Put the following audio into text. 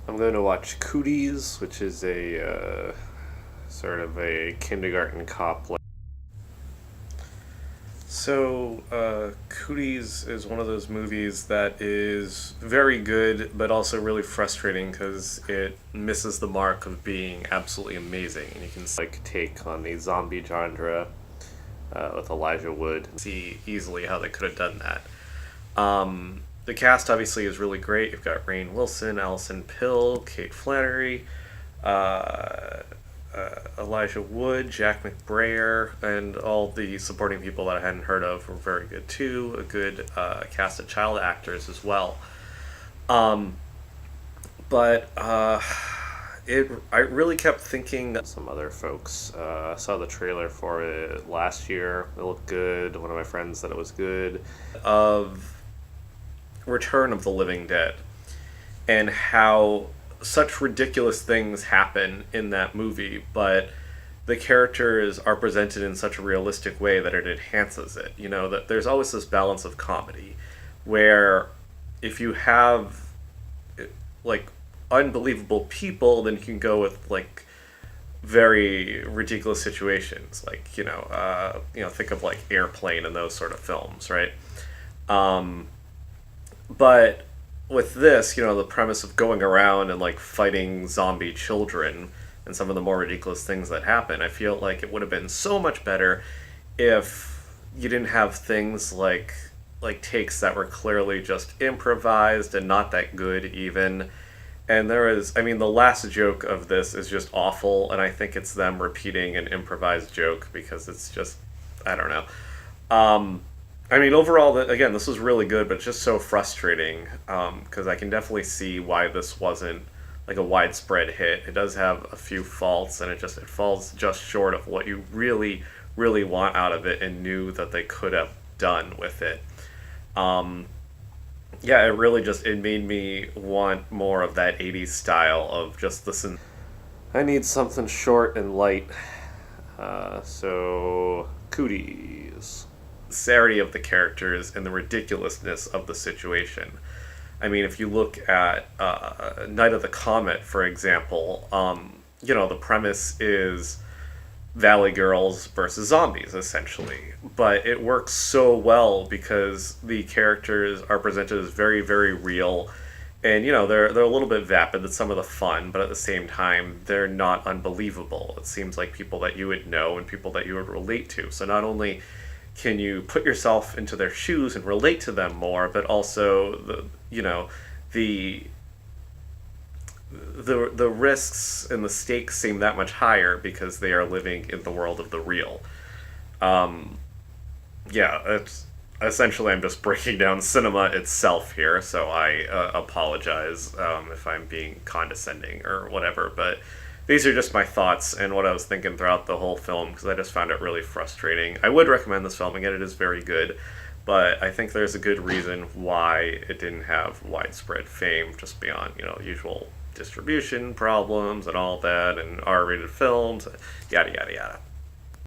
I'm going to watch Cooties, which is a sort of a kindergarten cop. Cooties is one of those movies that is very good, but also really frustrating because it misses the mark of being absolutely amazing. And you can take on the zombie genre with Elijah Wood, see easily how they could have done that. The cast obviously is really great. You've got Rainn Wilson, Alison Pill, Kate Flannery, Elijah Wood, Jack McBrayer, and all the supporting people that I hadn't heard of were very good too. A good cast of child actors as well. I really kept thinking some other folks. I saw the trailer for it last year. It looked good. One of my friends said it was good. Of Return of the Living Dead, and how such ridiculous things happen in that movie, but the characters are presented in such a realistic way that it enhances it. You know, that there's always this balance of comedy where if you have like unbelievable people, then you can go with like very ridiculous situations, like think of like Airplane and those sort of films, right? But with this, the premise of going around and like fighting zombie children and some of the more ridiculous things that happen, I feel like it would have been so much better if you didn't have things like takes that were clearly just improvised and not that good even. And the last joke of this is just awful, and I think it's them repeating an improvised joke because it's just, I don't know. Overall, again, this was really good, but it's just so frustrating because I can definitely see why this wasn't like a widespread hit. It does have a few faults, and it falls just short of what you really, really want out of it and knew that they could have done with it. It made me want more of that 80s style of just listen. I need something short and light. Cooties. The sincerity of the characters and the ridiculousness of the situation. If you look at Night of the Comet, for example, the premise is Valley Girls versus zombies, essentially. But it works so well because the characters are presented as very, very real. And, they're a little bit vapid. That's some of the fun, but at the same time, they're not unbelievable. It seems like people that you would know and people that you would relate to. So not only can you put yourself into their shoes and relate to them more, but also the risks and the stakes seem that much higher because they are living in the world of the real. It's essentially, I'm just breaking down cinema itself here, so I apologize if I'm being condescending or whatever, but these are just my thoughts and what I was thinking throughout the whole film because I just found it really frustrating. I would recommend this film. Again, it is very good, but I think there's a good reason why it didn't have widespread fame just beyond, usual distribution problems and all that and R-rated films, yada, yada, yada.